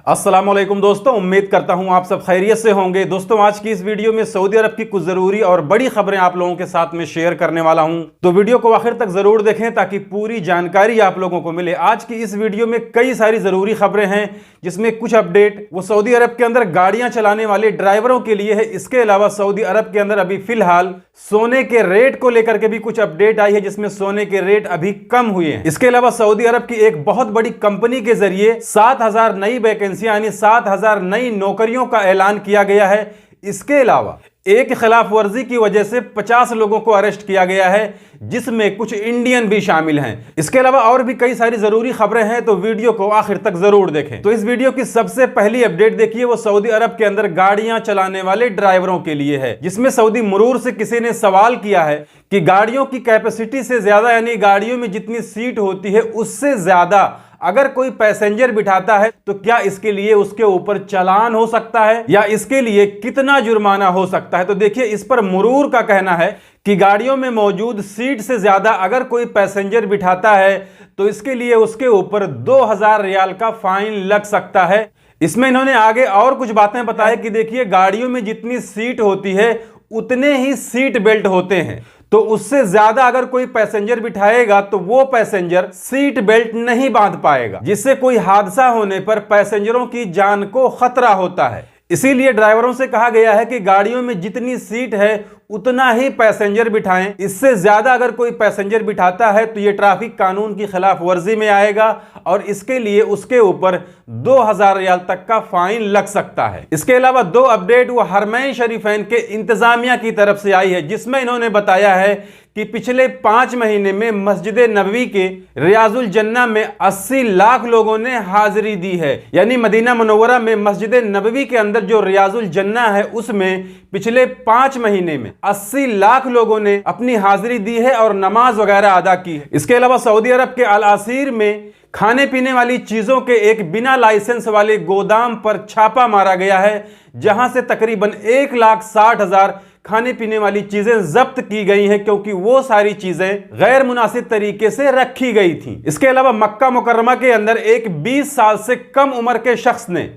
अस्सलाम वालेकुम दोस्तों, उम्मीद करता हूं आप सब खैरियत से होंगे। दोस्तों, आज की इस वीडियो में सऊदी अरब की कुछ ज़रूरी और बड़ी खबरें आप लोगों के साथ में शेयर करने वाला हूं, तो वीडियो को आखिर तक ज़रूर देखें ताकि पूरी जानकारी आप लोगों को मिले। आज की इस वीडियो में कई सारी ज़रूरी खबरें हैं, जिसमें कुछ अपडेट वो सऊदी अरब के अंदर गाड़ियां चलाने वाले ड्राइवरों के लिए है। इसके अलावा सऊदी अरब के अंदर अभी फिलहाल सोने के रेट को लेकर के भी कुछ अपडेट आई है, जिसमें सोने के रेट अभी कम हुए हैं। इसके अलावा सऊदी अरब की एक बहुत बड़ी कंपनी के जरिए 7,000 नई वैकेंसियां यानी 7,000 नई नौकरियों का ऐलान किया गया है। इसके अलावा एक खिलाफ वर्जी की वजह से 50 लोगों को अरेस्ट किया गया है, जिसमें कुछ इंडियन भी शामिल हैं। इसके अलावा और भी कई सारी जरूरी खबरें हैं, तो वीडियो को आखिर तक जरूर देखें। तो इस वीडियो की सबसे पहली अपडेट देखिए, वो सऊदी अरब के अंदर गाड़ियां चलाने वाले ड्राइवरों के लिए है, जिसमें सऊदी मुरूर से किसी ने सवाल किया है कि गाड़ियों की कैपेसिटी से ज्यादा यानी गाड़ियों में जितनी सीट होती है उससे ज्यादा अगर कोई पैसेंजर बिठाता है तो क्या इसके लिए उसके ऊपर चालान हो सकता है या इसके लिए कितना जुर्माना हो सकता है। तो देखिए, इस पर मुरूर का कहना है कि गाड़ियों में मौजूद सीट से ज्यादा अगर कोई पैसेंजर बिठाता है तो इसके लिए उसके ऊपर 2,000 रियाल का फाइन लग सकता है। इसमें इन्होंने आगे और कुछ बातें बताई कि देखिए, गाड़ियों में जितनी सीट होती है उतने ही सीट बेल्ट होते हैं, तो उससे ज्यादा अगर कोई पैसेंजर बिठाएगा तो वो पैसेंजर सीट बेल्ट नहीं बांध पाएगा, जिससे कोई हादसा होने पर पैसेंजरों की जान को खतरा होता है। इसीलिए ड्राइवरों से कहा गया है कि गाड़ियों में जितनी सीट है उतना ही पैसेंजर बिठाएं। इससे ज्यादा अगर कोई पैसेंजर बिठाता है तो ये ट्रैफिक कानून की खिलाफ वर्जी में आएगा और इसके लिए उसके ऊपर 2,000 रियाल तक का फाइन लग सकता है। इसके अलावा दो अपडेट वो हरमैन शरीफैन के इंतजामिया की तरफ से आई है, जिसमें इन्होंने बताया है कि पिछले 5 महीने में मस्जिद नबवी के रियाजुल जन्ना में 80 लाख लोगों ने हाजिरी दी है। यानी मदीना मुनव्वरा में मस्जिद नबवी के अंदर जो रियाजुल जन्ना है उसमें पिछले 5 महीने में 80 लाख लोगों ने अपनी हाजिरी दी है और नमाज वगैरह अदा की है। इसके अलावा सऊदी अरब के अल असीर में खाने पीने वाली चीजों के एक बिना लाइसेंस वाले गोदाम पर छापा मारा गया है, जहां से तकरीबन 1,60,000 खाने पीने वाली चीजें जब्त की गई हैं, क्योंकि वो सारी चीजें गैर मुनासिब तरीके से रखी गई थी। इसके अलावा मक्का मुकर्रमा के अंदर एक 20 साल से कम उम्र के शख्स ने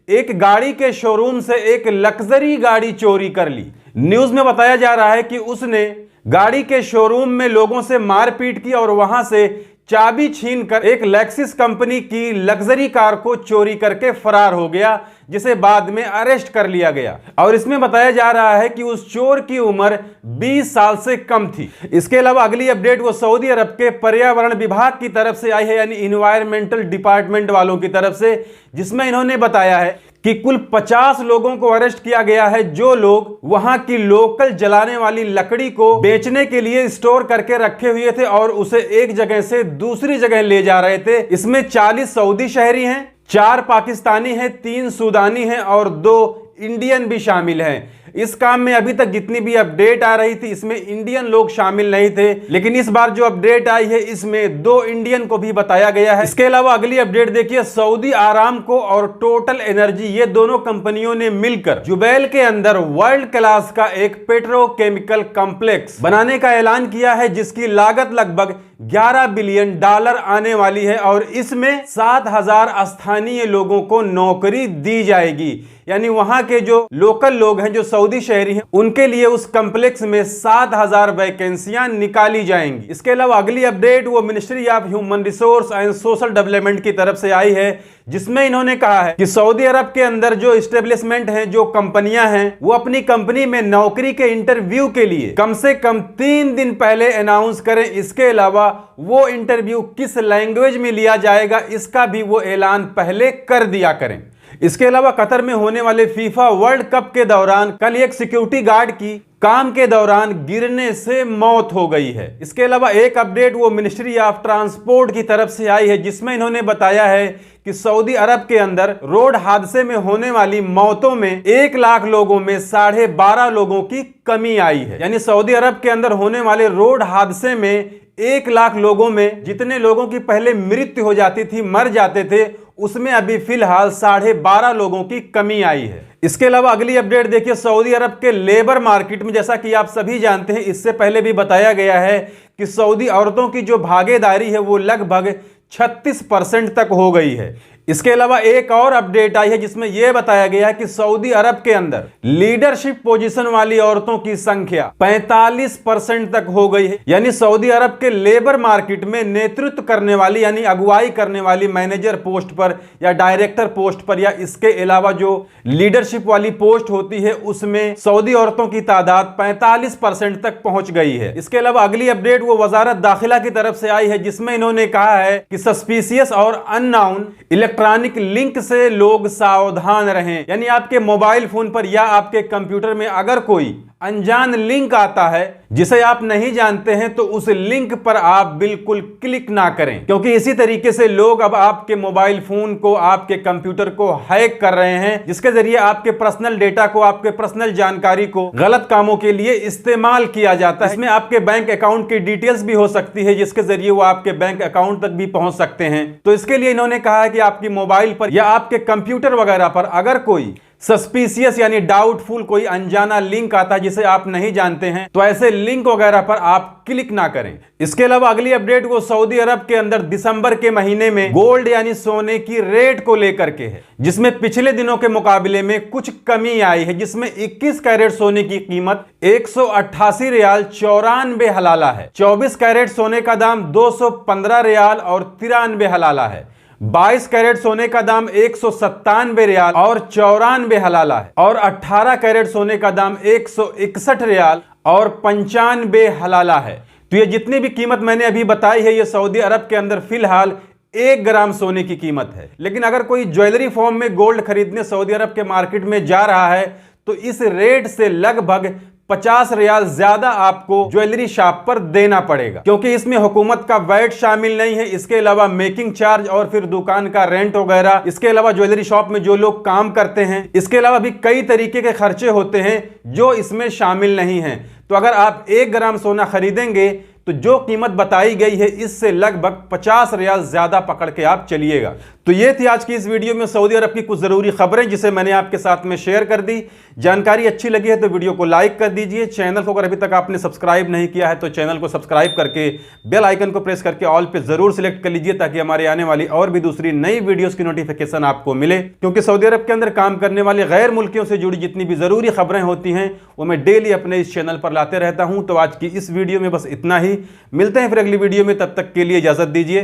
एक गाड़ी के शोरूम से एक लग्जरी गाड़ी चोरी कर ली। न्यूज में बताया जा रहा है कि उसने गाड़ी के शोरूम में लोगों से मारपीट की और वहां से चाबी छीनकर एक लेक्सिस कंपनी की लग्जरी कार को चोरी करके फरार हो गया, जिसे बाद में अरेस्ट कर लिया गया। और इसमें बताया जा रहा है कि उस चोर की उम्र 20 साल से कम थी। इसके अलावा अगली अपडेट वो सऊदी अरब के पर्यावरण विभाग की तरफ से आई है, यानी इन्वायरमेंटल डिपार्टमेंट वालों की तरफ से, जिसमें इन्होंने बताया है कि कुल 50 लोगों को अरेस्ट किया गया है, जो लोग वहां की लोकल जलाने वाली लकड़ी को बेचने के लिए स्टोर करके रखे हुए थे और उसे एक जगह से दूसरी जगह ले जा रहे थे। इसमें 40 सऊदी शहरी हैं, 4 पाकिस्तानी हैं, 3 सूडानी हैं और 2 इंडियन भी शामिल हैं। इस काम में अभी तक जितनी भी अपडेट आ रही थी इसमें इंडियन लोग शामिल नहीं थे, लेकिन इस बार जो अपडेट आई है इसमें 2 इंडियन को भी बताया गया है। इसके अलावा अगली अपडेट देखिए, सऊदी आरामको और टोटल एनर्जी ये दोनों कंपनियों ने मिलकर जुबैल के अंदर वर्ल्ड क्लास का एक पेट्रोकेमिकल कॉम्प्लेक्स बनाने का ऐलान किया है, जिसकी लागत लगभग $11 बिलियन आने वाली है और इसमें 7,000 स्थानीय लोगों को नौकरी दी जाएगी। यानी वहां के जो लोकल लोग हैं, जो सऊदी शहरी हैं, उनके लिए उस कॉम्प्लेक्स में 7,000 वैकेंसियां निकाली जाएंगी। इसके अलावा अगली अपडेट वो ministry of human resource and social development की तरफ से आई है, जिसमें इन्होंने कहा है कि सऊदी अरब के अंदर जो एस्टेब्लिशमेंट हैं, जो कंपनियां हैं, वो अपनी कंपनी में नौकरी के इंटरव्यू के लिए कम से कम 3 दिन पहले अनाउंस करें। इसके अलावा वो इंटरव्यू किस लैंग्वेज में लिया जाएगा इसका भी वो ऐलान पहले कर दिया करें। इसके अलावा कतर में होने वाले फीफा वर्ल्ड कप के दौरान कल एक सिक्योरिटी गार्ड की काम के दौरान गिरने से मौत हो गई है। इसके अलावा एक अपडेट वो मिनिस्ट्री ऑफ ट्रांसपोर्ट की तरफ से आई है, जिसमें इन्होंने बताया है कि सऊदी अरब के अंदर रोड हादसे में होने वाली मौतों में 1 लाख लोगों में 12.5 लोगों की कमी आई है। यानी सऊदी अरब के अंदर होने वाले रोड हादसे में 1 लाख लोगों में जितने लोगों की पहले मृत्यु हो जाती थी, मर जाते थे, उसमें अभी फिलहाल 12.5 लोगों की कमी आई है। इसके अलावा अगली अपडेट देखिए, सऊदी अरब के लेबर मार्केट में, जैसा कि आप सभी जानते हैं, इससे पहले भी बताया गया है कि सऊदी औरतों की जो भागीदारी है वो लगभग 36% तक हो गई है। इसके अलावा एक और अपडेट आई है जिसमें यह बताया गया है कि सऊदी अरब के अंदर लीडरशिप पोजीशन वाली औरतों की संख्या 45% तक हो गई है। यानी सऊदी अरब के लेबर मार्केट में नेतृत्व करने वाली यानी अगुवाई करने वाली मैनेजर पोस्ट पर या डायरेक्टर पोस्ट पर या इसके अलावा जो लीडरशिप वाली पोस्ट होती है उसमें सऊदी औरतों की तादाद 45% तक पहुंच गई है। इसके अलावा अगली अपडेट वो वजारत दाखिला की तरफ से आई है जिसमें इन्होंने कहा है कि सस्पिशियस और अननोन इलेक्ट्रॉनिक लिंक से लोग सावधान रहें। यानी आपके मोबाइल फोन पर या आपके कंप्यूटर में अगर कोई अनजान लिंक आता है जिसे आप नहीं जानते हैं तो उस लिंक पर आप बिल्कुल क्लिक ना करें, क्योंकि इसी तरीके से लोग अब आपके मोबाइल फोन को, आपके कंप्यूटर को हैक कर रहे हैं, जिसके जरिए आपके पर्सनल डेटा को, आपके पर्सनल जानकारी को गलत कामों के लिए इस्तेमाल किया जाता है। इसमें आपके बैंक अकाउंट की डिटेल्स भी हो सकती है जिसके जरिए वो आपके बैंक अकाउंट तक भी पहुंच सकते हैं। तो इसके लिए इन्होंने कहा है कि आपकी मोबाइल पर या आपके कंप्यूटर वगैरह पर अगर कोई सस्पिशियस यानी डाउटफुल कोई अनजाना लिंक आता है जिसे आप नहीं जानते हैं तो ऐसे लिंक वगैरह पर आप क्लिक ना करें। इसके अलावा अगली अपडेट वो सऊदी अरब के अंदर दिसंबर के महीने में गोल्ड यानी सोने की रेट को लेकर के है, जिसमें पिछले दिनों के मुकाबले में कुछ कमी आई है, जिसमें 21 कैरेट सोने की कीमत 188 रियाल 94 हलाला है, 24 कैरेट सोने का दाम 215 रियाल और 93 हलाला है, 22 कैरेट सोने का दाम 197 रियाल और 94 हलाला है और 18 कैरेट सोने का दाम 161 रियाल और 95 हलाला है। तो ये जितनी भी कीमत मैंने अभी बताई है ये सऊदी अरब के अंदर फिलहाल 1 ग्राम सोने की कीमत है। लेकिन अगर कोई ज्वेलरी फॉर्म में गोल्ड खरीदने सऊदी अरब के मार्केट में जा रहा है तो इस रेट से लगभग 50 रियाल ज्यादा आपको ज्वेलरी शॉप पर देना पड़ेगा, क्योंकि इसमें हुकूमत का वैट शामिल नहीं है। इसके अलावा मेकिंग चार्ज और फिर दुकान का रेंट वगैरह, इसके अलावा ज्वेलरी शॉप में जो लोग काम करते हैं, इसके अलावा भी कई तरीके के खर्चे होते हैं जो इसमें शामिल नहीं है। तो अगर आप 1 ग्राम सोना खरीदेंगे तो जो कीमत बताई गई है इससे लगभग 50 रियाल ज्यादा पकड़ के आप चलिएगा। तो ये थी आज की इस वीडियो में सऊदी अरब की कुछ जरूरी खबरें जिसे मैंने आपके साथ में शेयर कर दी। जानकारी अच्छी लगी है तो वीडियो को लाइक कर दीजिए। चैनल को अगर अभी तक आपने सब्सक्राइब नहीं किया है तो चैनल को सब्सक्राइब करके बेल आइकन को प्रेस करके ऑल पे जरूर सिलेक्ट कर लीजिए ताकि हमारे आने वाली और भी दूसरी नई वीडियोस की नोटिफिकेशन आपको मिले, क्योंकि सऊदी अरब के अंदर काम करने वाले गैर मुल्कियों से जुड़ी जितनी भी जरूरी खबरें होती हैं वो मैं डेली अपने इस चैनल पर लाते रहता हूं। तो आज की इस वीडियो में बस इतना ही, मिलते हैं फिर अगली वीडियो में, तब तक के लिए इजाजत दीजिए।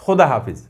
खुदा हाफिज।